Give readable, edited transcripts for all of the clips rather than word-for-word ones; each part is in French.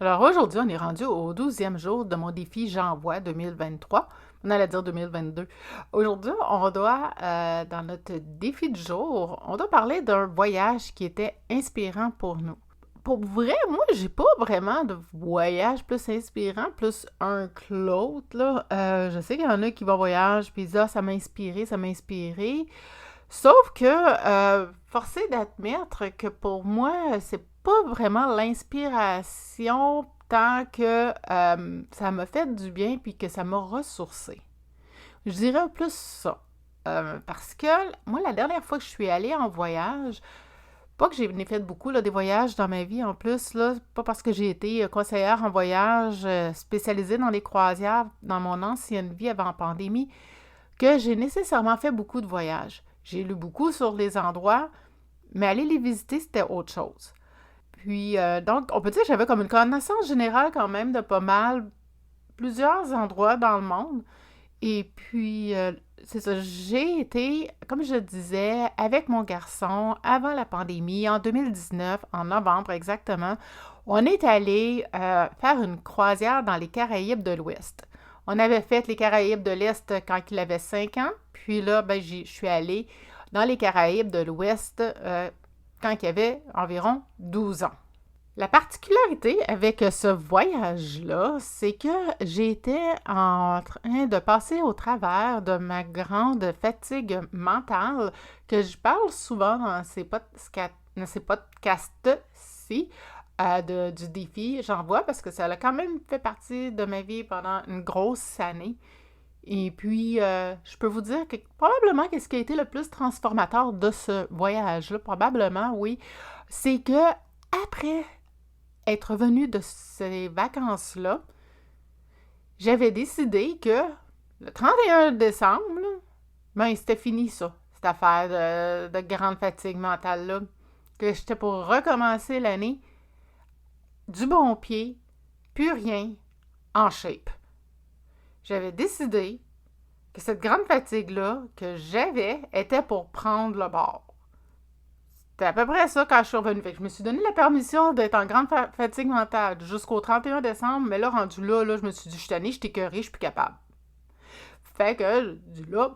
Alors aujourd'hui, on est rendu au 12e jour de mon défi J'envoie 2023. On allait dire 2022. Aujourd'hui, on doit, dans notre défi du jour, on doit parler d'un voyage qui était inspirant pour nous. Pour vrai, moi, j'ai pas vraiment de voyage plus inspirant, plus un que l'autre, là. Je sais qu'il y en a qui vont en voyage, puis ils disent, ah, ça m'a inspiré, ça m'a inspiré. Sauf que, forcé d'admettre que pour moi, c'est pas vraiment l'inspiration tant que ça m'a fait du bien puis que ça m'a ressourcé. Je dirais plus ça. Parce que moi, la dernière fois que je suis allée en voyage, pas que j'en ai fait beaucoup, là, des voyages dans ma vie en plus, là, pas parce que j'ai été conseillère en voyage spécialisée dans les croisières dans mon ancienne vie avant la pandémie, que j'ai nécessairement fait beaucoup de voyages. J'ai lu beaucoup sur les endroits, mais aller les visiter, c'était autre chose. Puis, donc, on peut dire que j'avais comme une connaissance générale quand même de pas mal, plusieurs endroits dans le monde. Et puis, c'est ça, j'ai été, comme je disais, avec mon garçon avant la pandémie, en 2019, en novembre exactement, on est allé faire une croisière dans les Caraïbes de l'Ouest. On avait fait les Caraïbes de l'Est quand il avait 5 ans, puis là, ben, je suis allée dans les Caraïbes de l'Ouest quand il avait environ 12 ans. La particularité avec ce voyage-là, c'est que j'étais en train de passer au travers de ma grande fatigue mentale que je parle souvent dans ces podcasts-ci du défi. J'en vois parce que ça a quand même fait partie de ma vie pendant une grosse année. Et puis, je peux vous dire que probablement ce qui a été le plus transformateur de ce voyage-là, probablement, oui, c'est que après être venue de ces vacances-là, j'avais décidé que le 31 décembre, là, ben, c'était fini ça, cette affaire de grande fatigue mentale-là, que j'étais pour recommencer l'année du bon pied, plus rien, en shape. J'avais décidé que cette grande fatigue-là que j'avais était pour prendre le bord. C'était à peu près ça quand je suis revenue. Fait que je me suis donné la permission d'être en grande fatigue mentale jusqu'au 31 décembre, mais là, rendu là, je me suis dit, je suis tannée, je suis écœurée, je suis plus capable. Fait que, je dis là,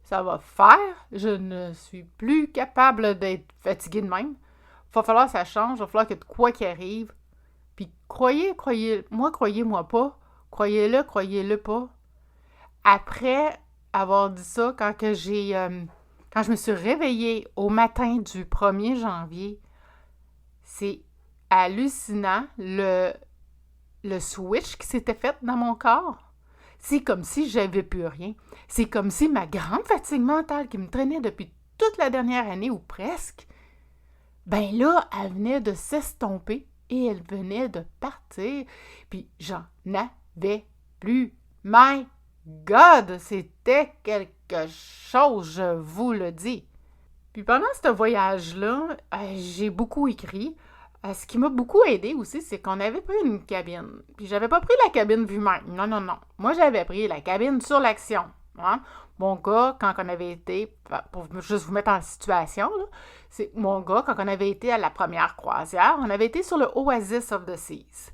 ça va faire. Je ne suis plus capable d'être fatiguée de même. Il va falloir que ça change, il va falloir que de quoi qu'il arrive. Puis croyez-moi pas, croyez-le pas. Après avoir dit ça, quand je me suis réveillée au matin du 1er janvier, c'est hallucinant le switch qui s'était fait dans mon corps. C'est comme si j'avais plus rien. C'est comme si ma grande fatigue mentale qui me traînait depuis toute la dernière année ou presque, ben là, elle venait de s'estomper et elle venait de partir. Puis j'en avais plus. My God, c'était quelque chose, je vous le dis. Puis pendant ce voyage-là, j'ai beaucoup écrit. Ce qui m'a beaucoup aidé aussi, c'est qu'on avait pris une cabine. Puis j'avais pas pris la cabine vue même. Non, non, non. Moi, j'avais pris la cabine sur l'action. Hein? Mon gars, quand on avait été, pour juste vous mettre en situation, là, c'est mon gars, quand on avait été à la première croisière, on avait été sur le Oasis of the Seas.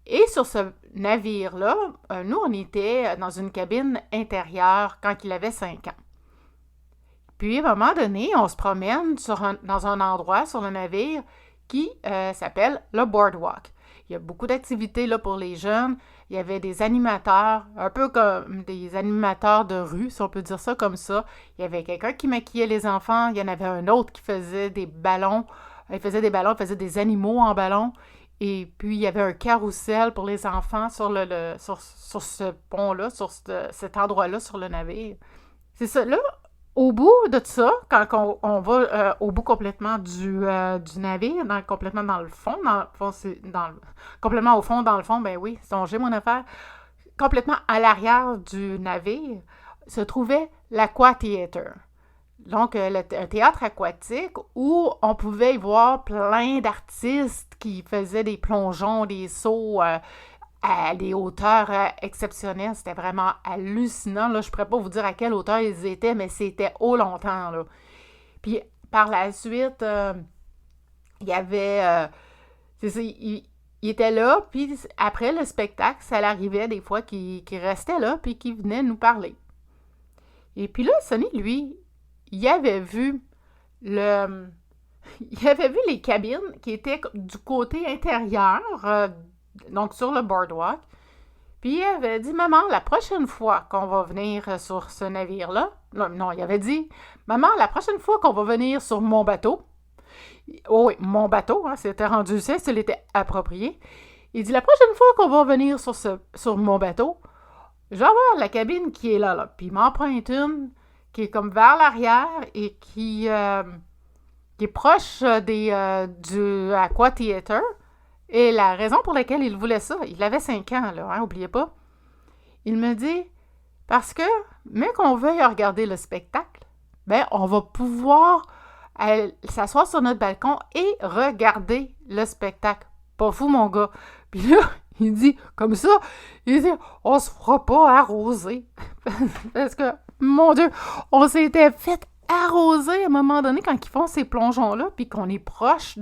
Et sur ce navire-là, nous, on était dans une cabine intérieure quand il avait 5 ans. Puis, à un moment donné, on se promène dans un endroit sur le navire qui s'appelle le Boardwalk. Il y a beaucoup d'activités là pour les jeunes. Il y avait des animateurs, un peu comme des animateurs de rue, si on peut dire ça comme ça. Il y avait quelqu'un qui maquillait les enfants. Il y en avait un autre qui faisait des ballons. Il faisait des animaux en ballon. Et puis, il y avait un carrousel pour les enfants sur sur ce pont-là, sur cet endroit-là sur le navire. C'est ça. Là, au bout de ça, quand on va au bout complètement du navire, complètement dans le fond, complètement au fond, dans le fond, ben oui, songez mon affaire, complètement à l'arrière du navire, se trouvait l'Aqua-Theater. Donc, un théâtre aquatique où on pouvait y voir plein d'artistes qui faisaient des plongeons, des sauts à des hauteurs exceptionnelles. C'était vraiment hallucinant. Là. Je ne pourrais pas vous dire à quelle hauteur ils étaient, mais c'était haut longtemps. Là. Puis, par la suite, il y avait... c'est ça, il il était là, puis après le spectacle, ça l'arrivait des fois qu'il restait là, puis qu'il venait nous parler. Et puis là, Sonny, lui, il avait vu le... Il avait vu les cabines qui étaient du côté intérieur, donc sur le boardwalk. Puis il avait dit, maman, la prochaine fois qu'on va venir sur ce navire-là, non, il avait dit, maman, la prochaine fois qu'on va venir sur mon bateau, oh oui, mon bateau, hein, c'était rendu ça, s'il était approprié. Il dit, la prochaine fois qu'on va venir sur mon bateau, je vais avoir la cabine qui est là. Puis il m'emprunte une qui est comme vers l'arrière et qui est proche du Aqua Theater. Et la raison pour laquelle il voulait ça, il avait 5 ans, là, hein, n'oubliez pas. Il me dit, parce que, mais qu'on veuille regarder le spectacle, ben, on va pouvoir s'asseoir sur notre balcon et regarder le spectacle. Pas fou, mon gars. Puis là, il dit, comme ça, il dit, on se fera pas arroser. Parce que, mon Dieu, on s'était fait arroser à un moment donné quand ils font ces plongeons-là, puis qu'on est proche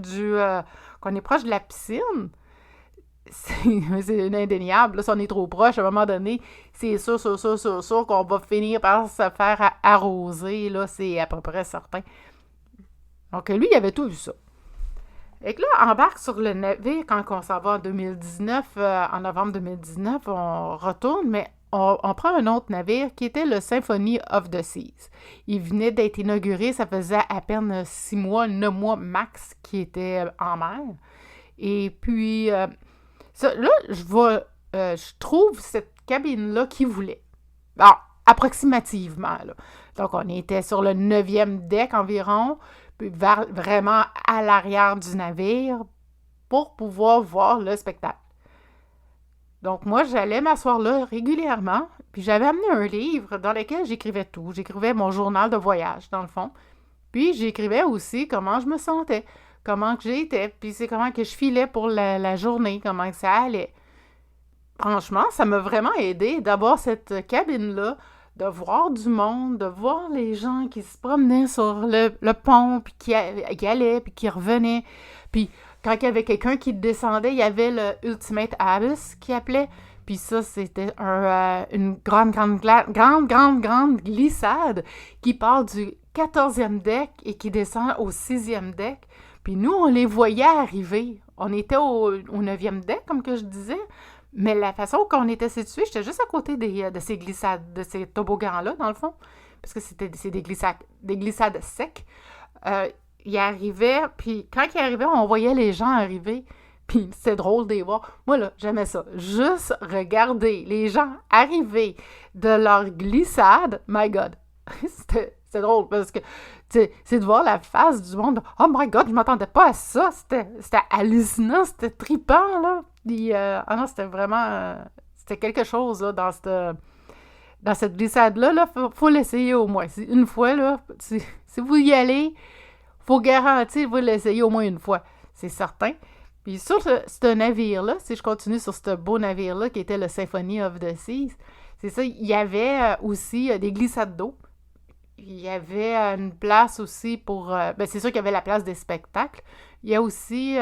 qu'on est proche de la piscine. C'est indéniable. Là, si on est trop proche, à un moment donné, c'est sûr qu'on va finir par se faire arroser. Là, c'est à peu près certain. Donc, lui, il avait tout vu ça. Et que là, embarque sur le navire quand on s'en va en 2019, en novembre 2019, on retourne, mais on prend un autre navire qui était le Symphony of the Seas. Il venait d'être inauguré, ça faisait à peine 6 mois, 9 mois max qu'il était en mer. Et puis, là, je trouve cette cabine-là qu'il voulait. Alors, approximativement, là. Donc, on était sur le 9e deck environ, puis vraiment à l'arrière du navire pour pouvoir voir le spectacle. Donc, moi, j'allais m'asseoir là régulièrement, puis j'avais amené un livre dans lequel j'écrivais tout. J'écrivais mon journal de voyage, dans le fond. Puis, j'écrivais aussi comment je me sentais, comment que j'étais, puis c'est comment que je filais pour la journée, comment que ça allait. Franchement, ça m'a vraiment aidé d'avoir cette cabine-là, de voir du monde, de voir les gens qui se promenaient sur le pont, puis qui allaient, puis qui revenaient. Puis quand il y avait quelqu'un qui descendait, il y avait le Ultimate Abyss qui appelait. Puis ça, c'était une grande glissade qui part du 14e deck et qui descend au 6e deck. Puis nous, on les voyait arriver. On était au 9e deck, comme que je disais. Mais la façon qu'on était situé, j'étais juste à côté de ces glissades, de ces toboggans-là, dans le fond, parce que c'est des glissades secs. Il arrivait, puis quand il arrivait, on voyait les gens arriver, puis c'est drôle de les voir. Moi, là, j'aimais ça. Juste regarder les gens arriver de leur glissade, my God, c'était drôle, parce que c'est de voir la face du monde. Oh my God, je m'attendais pas à ça. C'était hallucinant, c'était trippant, là. Puis, non, c'était vraiment... c'était quelque chose, là, dans cette glissade-là. Là, faut l'essayer au moins. Une fois, là, si vous y allez, faut garantir vous l'essayer au moins une fois. C'est certain. Puis sur ce navire-là, si je continue sur ce beau navire-là, qui était le Symphony of the Seas, c'est ça, il y avait aussi des glissades d'eau. Il y avait une place aussi pour... c'est sûr qu'il y avait la place des spectacles. Il y a aussi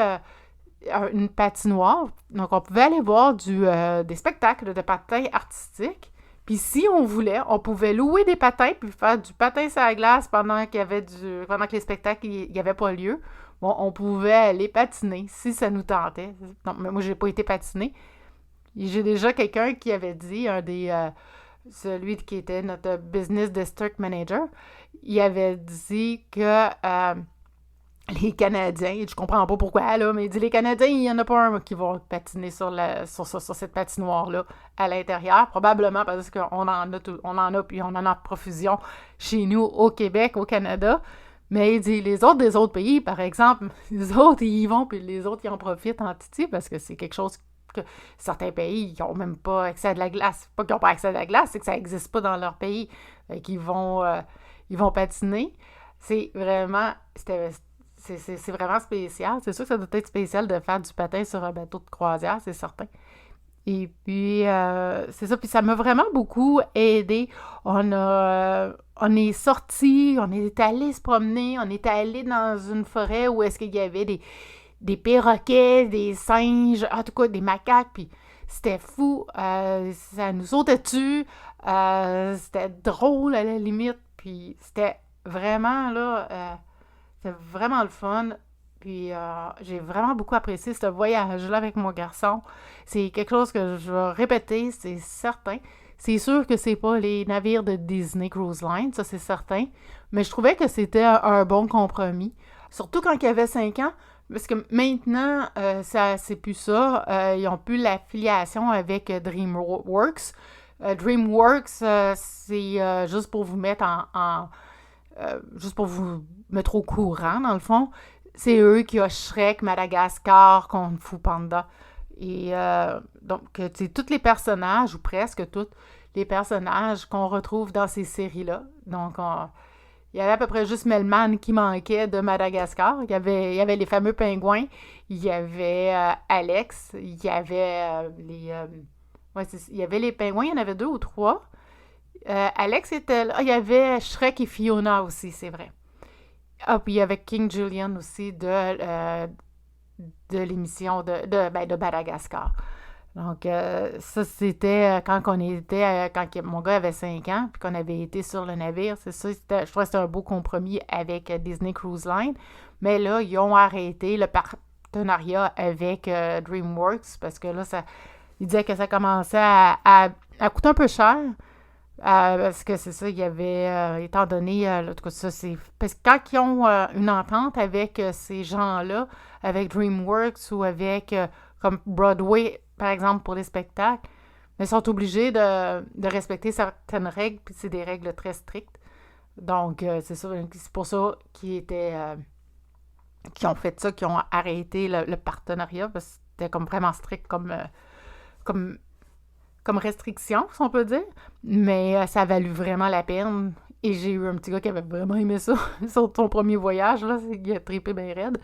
une patinoire. Donc, on pouvait aller voir des spectacles de patins artistiques. Puis, si on voulait, on pouvait louer des patins puis faire du patin sur la glace pendant que les spectacles n'y avaient pas lieu. Bon, on pouvait aller patiner si ça nous tentait. Non, mais moi, j'ai pas été patiner. J'ai déjà quelqu'un qui avait dit, celui qui était notre Business District Manager, il avait dit que les Canadiens, je comprends pas pourquoi, là, mais il dit les Canadiens, il n'y en a pas un qui va patiner sur cette patinoire-là à l'intérieur, probablement parce qu'on en a, puis on en a profusion chez nous au Québec, au Canada. Mais il dit, les autres des autres pays, par exemple, les autres, ils y vont, puis les autres, ils en profitent en titi, parce que c'est quelque chose que certains pays, ils n'ont même pas accès à de la glace. Pas qu'ils n'ont pas accès à de la glace, c'est que ça n'existe pas dans leur pays. Ils vont patiner. C'est vraiment spécial. C'est sûr que ça doit être spécial de faire du patin sur un bateau de croisière, c'est certain. Et puis, c'est ça. Puis ça m'a vraiment beaucoup aidé. On est sortis, on est allé se promener, on est allé dans une forêt où est-ce qu'il y avait des perroquets, des singes, en tout cas des macaques, puis c'était fou, ça nous sautait dessus, c'était drôle à la limite, puis c'était vraiment, là, c'était vraiment le fun. Puis j'ai vraiment beaucoup apprécié ce voyage-là avec mon garçon. C'est quelque chose que je vais répéter, c'est certain. C'est sûr que c'est pas les navires de Disney Cruise Line, ça c'est certain. Mais je trouvais que c'était un bon compromis. Surtout quand il y avait 5 ans, parce que maintenant, c'est plus ça. Ils ont plus l'affiliation avec DreamWorks. DreamWorks, c'est juste pour vous mettre juste pour vous mettre au courant, dans le fond. C'est eux qui ont Shrek, Madagascar, Kung Fu Panda. Et donc, tu sais, tous les personnages, ou presque tous les personnages qu'on retrouve dans ces séries-là. Donc, il y avait à peu près juste Melman qui manquait de Madagascar. Il y avait les fameux pingouins. Il y avait Alex. Il y avait il y avait les pingouins. Il y en avait 2 ou 3. Alex était là. Il y avait Shrek et Fiona aussi, c'est vrai. Ah, puis il y avait King Julian aussi de l'émission de Madagascar. Donc, ça, c'était quand mon gars avait 5 ans, puis qu'on avait été sur le navire. C'est ça, je trouvais que c'était un beau compromis avec Disney Cruise Line. Mais là, ils ont arrêté le partenariat avec DreamWorks parce que là, ils disaient que ça commençait à coûter un peu cher. Parce que c'est ça, il y avait, étant donné, en tout cas, ça, c'est. Parce que quand ils ont une entente avec ces gens-là, avec DreamWorks ou avec, comme Broadway, par exemple, pour les spectacles, ils sont obligés de respecter certaines règles, puis c'est des règles très strictes. Donc, c'est ça, c'est pour ça qu'ils ont fait ça, qu'ils ont arrêté le partenariat, parce que c'était comme vraiment strict comme restriction, si on peut dire. Mais ça a valu vraiment la peine. Et j'ai eu un petit gars qui avait vraiment aimé ça sur son premier voyage. Là, il a trippé bien raide.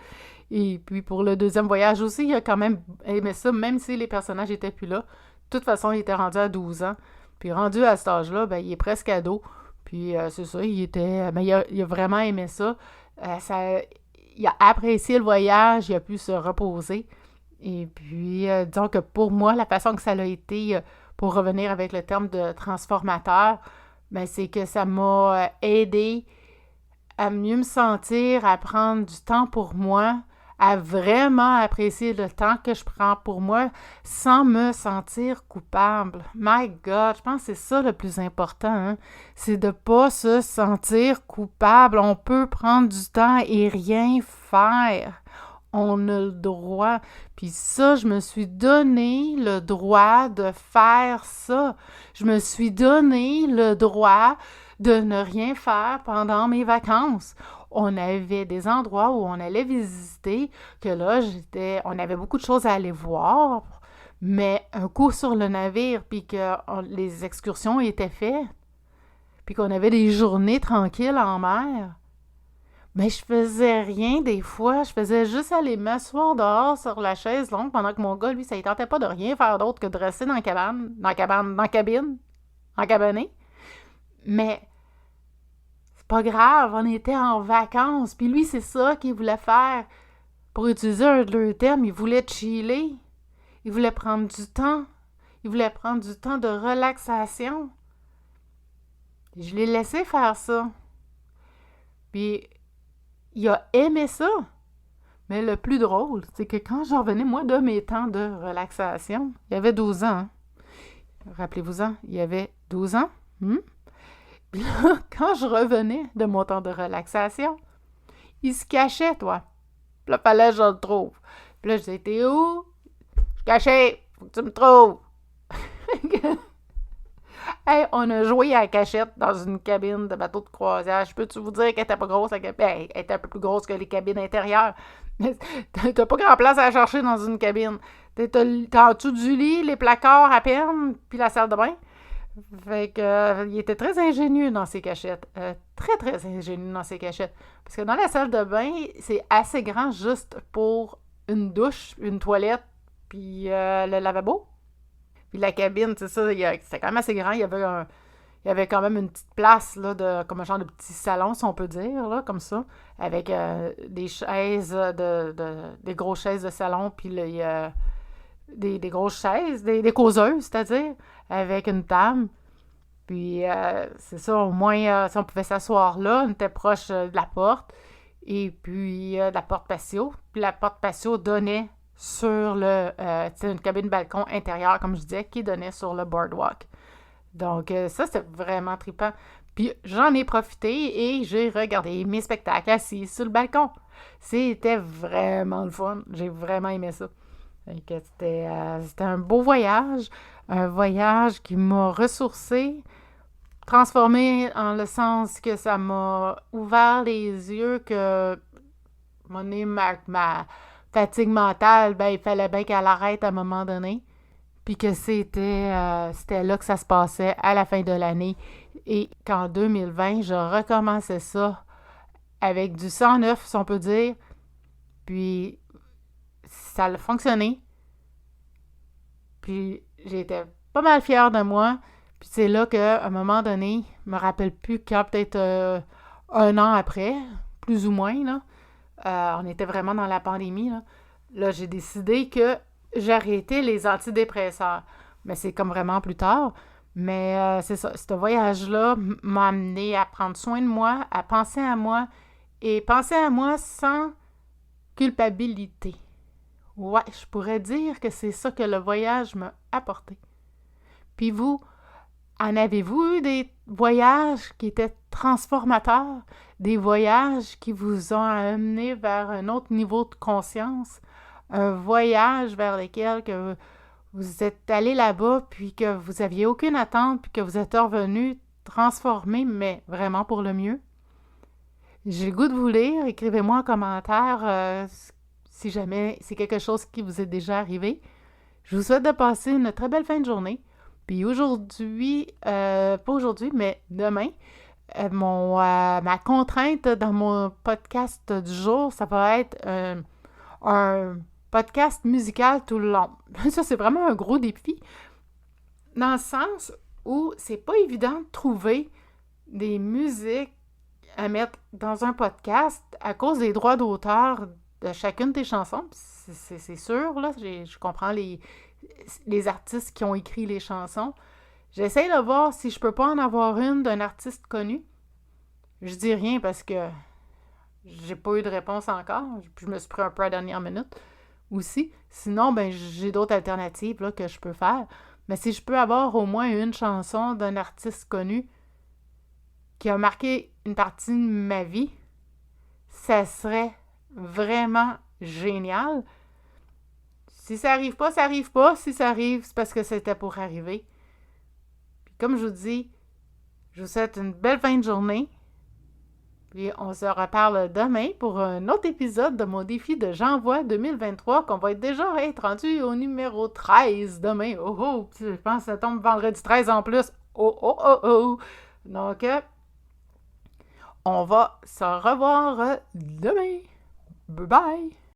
Et puis pour le deuxième voyage aussi, il a quand même aimé ça, même si les personnages n'étaient plus là. De toute façon, il était rendu à 12 ans. Puis rendu à cet âge-là, ben, il est presque ado. Puis c'est ça, mais il a vraiment aimé ça. Il a apprécié le voyage, il a pu se reposer. Et puis, disons que pour moi, la façon que ça a été, pour revenir avec le terme de transformateur, ben, c'est que ça m'a aidé à mieux me sentir, à prendre du temps pour moi, à vraiment apprécier le temps que je prends pour moi sans me sentir coupable. My God, je pense que c'est ça le plus important, hein? C'est de ne pas se sentir coupable. On peut prendre du temps et rien faire. On a le droit. Puis ça, je me suis donné le droit de faire ça. Je me suis donné le droit de ne rien faire pendant mes vacances. On avait des endroits où on allait visiter, que là, on avait beaucoup de choses à aller voir, mais un coup sur le navire, puis que les excursions étaient faites, puis qu'on avait des journées tranquilles en mer. Mais je faisais rien des fois. Je faisais juste aller m'asseoir dehors sur la chaise longue pendant que mon gars, lui, ça ne tentait pas de rien faire d'autre que de rester dans la cabine, en cabané. Mais c'est pas grave, on était en vacances. Puis lui, c'est ça qu'il voulait faire. Pour utiliser un de leurs termes, il voulait chiller. Il voulait prendre du temps. Il voulait prendre du temps de relaxation. Je l'ai laissé faire ça. Puis il a aimé ça. Mais le plus drôle, c'est que quand je revenais, moi, de mes temps de relaxation, il y avait 12 ans. Hein? Rappelez-vous-en, il y avait 12 ans. Puis là, quand je revenais de mon temps de relaxation, il se cachait, toi. Puis là, fallait que je le trouve. Puis là, je disais, t'es où? Je cachais, faut que tu me trouves. Hey, on a joué à la cachette dans une cabine de bateau de croisière. Je peux-tu vous dire qu'elle était pas grosse? Elle était un peu plus grosse que les cabines intérieures. T'as pas grand place à chercher dans une cabine. T'as en dessous du lit, les placards à peine, puis la salle de bain. Fait que, il était très ingénieux dans ses cachettes. Très, très ingénieux dans ses cachettes. Parce que dans la salle de bain, c'est assez grand juste pour une douche, une toilette, puis le lavabo. Puis la cabine, c'est ça, c'était quand même assez grand. Il y il y avait quand même une petite place, là, comme un genre de petit salon, si on peut dire, là, comme ça, avec des chaises, des grosses chaises de salon, puis des grosses chaises, des causeuses, c'est-à-dire, avec une table. Puis, c'est ça, au moins, si on pouvait s'asseoir là, on était proche de la porte, et puis de la porte patio. Puis la porte patio donnait sur une cabine balcon intérieure, comme je disais, qui donnait sur le boardwalk. Donc, ça, c'était vraiment trippant. Puis, j'en ai profité et j'ai regardé mes spectacles assis sur le balcon. C'était vraiment le fun. J'ai vraiment aimé ça. Donc, c'était un beau voyage. Un voyage qui m'a ressourcée, transformée en le sens que ça m'a ouvert les yeux que ma fatigue mentale, ben, il fallait bien qu'elle arrête à un moment donné. Puis que c'était là que ça se passait à la fin de l'année. Et qu'en 2020, je recommençais ça avec du sang neuf, si on peut dire. Puis ça a fonctionné. Puis j'étais pas mal fière de moi. Puis c'est là qu'à un moment donné, je me rappelle plus quand, peut-être un an après, plus ou moins, là, on était vraiment dans la pandémie, là, j'ai décidé que j'arrêtais les antidépresseurs. Mais c'est comme vraiment plus tard. Mais c'est ça, ce voyage-là m'a amené à prendre soin de moi, à penser à moi, et penser à moi sans culpabilité. Ouais, je pourrais dire que c'est ça que le voyage m'a apporté. Puis vous, en avez-vous eu des voyages qui étaient transformateurs? Des voyages qui vous ont amené vers un autre niveau de conscience? Un voyage vers lequel que vous êtes allé là-bas, puis que vous aviez aucune attente, puis que vous êtes revenu transformé, mais vraiment pour le mieux? J'ai le goût de vous lire. Écrivez-moi en commentaire si jamais c'est quelque chose qui vous est déjà arrivé. Je vous souhaite de passer une très belle fin de journée. Puis aujourd'hui, pas aujourd'hui, mais demain, ma contrainte dans mon podcast du jour, ça va être un podcast musical tout le long. Ça, c'est vraiment un gros défi, dans le sens où c'est pas évident de trouver des musiques à mettre dans un podcast à cause des droits d'auteur de chacune des chansons. C'est sûr, là, je comprends les artistes qui ont écrit les chansons. J'essaie de voir si je peux pas en avoir une d'un artiste connu. Je dis rien parce que j'ai pas eu de réponse encore. Puis je me suis pris un peu à la dernière minute aussi. Sinon, ben j'ai d'autres alternatives là, que je peux faire. Mais si je peux avoir au moins une chanson d'un artiste connu qui a marqué une partie de ma vie, ça serait vraiment génial. Si ça arrive pas, ça arrive pas. Si ça arrive, c'est parce que c'était pour arriver. Puis comme je vous dis, je vous souhaite une belle fin de journée. Puis on se reparle demain pour un autre épisode de mon défi de J'envoie 2023 qu'on va déjà être rendu au numéro 13 demain. Oh oh! Je pense que ça tombe vendredi 13 en plus. Oh oh oh oh! Donc, on va se revoir demain. Bye bye!